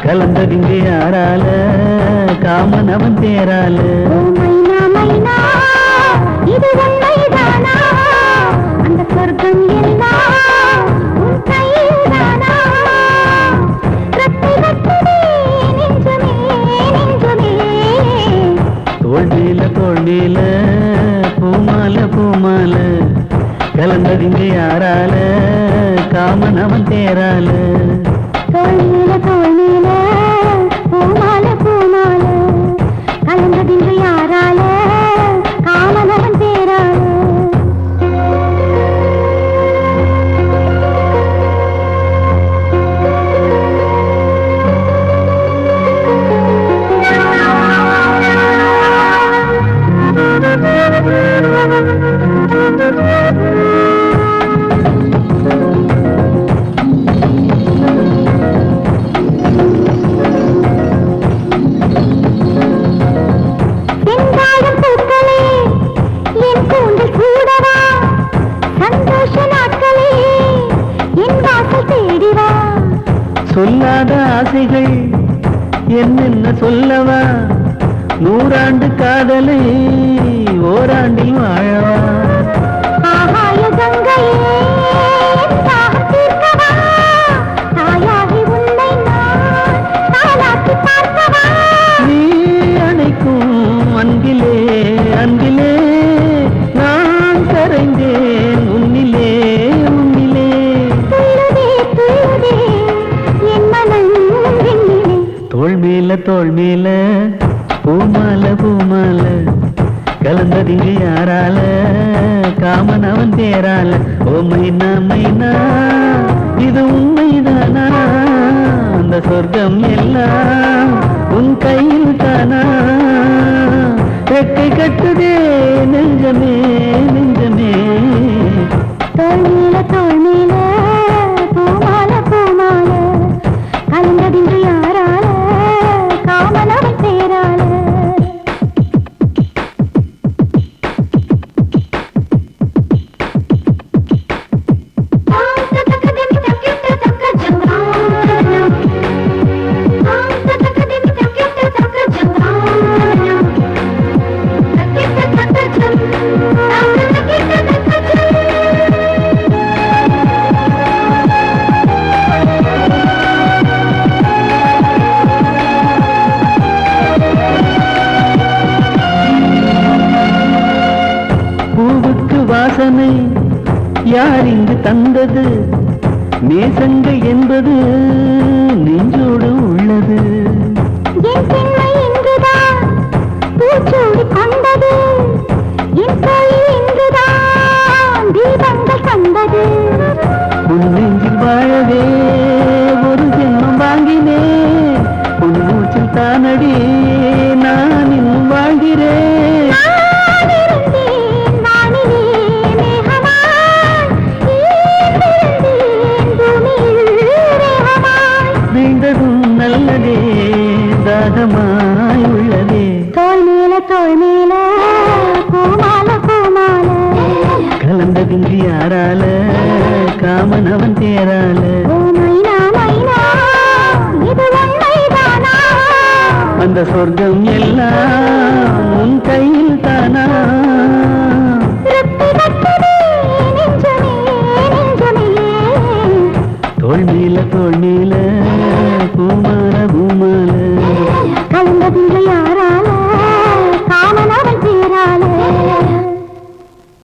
கலந்ததிங்கே யாரால காமன் அவன் தேரால மைனா மைனா இது உண்மைதானா அந்த சொர்க்கம் எல்லாம் உன் கையில்தானா ரத்தை ரத்ததே நெஞ்சமே நெஞ்சமே தோள் மேல பூமால பூமால கலந்ததிங்கே யாரால காமன் அவன் தேரால தோள் மேல பூமால பூமால கலந்ததின்று யாரால காமனவன் தேரால சொல்லாத ஆசைகள் என்னென்ன சொல்லவா நூறாண்டு காதலை ஓராண்டில் வாழவா ஆகாய கங்கையே தாகம் தீர்க்கவா தாயாகி உன்னை நான் தாலாட்டி பார்க்கவா நீ அணைக்கும் அன்பிலே அன்பிலே நான் கரைந்தேன் உன்னிலே உன்னிலே துள்ளுதே துள்ளுதே என் மனம் வெண்ணிலே தோள் மேல பூமால பூமால கலந்ததிங்க யாரால காமன் அவன் தேரால ஓ மைனா மைனா இது உண்மைதானா அந்த சொர்க்கம் எல்லாம் உன் கையில் தானா ரெக்கை கட்டுதே நெஞ்சமே நெஞ்சமே தோள் மேல பூமால பூமால கலந்ததின்று யாரால காமனவன் தேரால வாசனை யார் இங்கு தந்தது நேசங்கள் என்பது நெஞ்சோடு உள்ளது என் பெண்மை இங்குதான் பூச்சூடி கொண்டது என் கோயில் இங்குதான் தீபங்கள் கண்டது உன் நெஞ்சில் வாழவே ஒரு ஜென்மம் வாங்கினேன் உன் மூச்சில் தானடி நான் இன்னும் வாழ்கிறேன் நல்லதே தாகமாய் உள்ளதே தோள் மேல பூமால பூமால கலந்ததின்றி யாரால காமன் அவன் தேரால ஓ மைனா மைனா இது உண்மைதானா அந்த சொர்க்கம்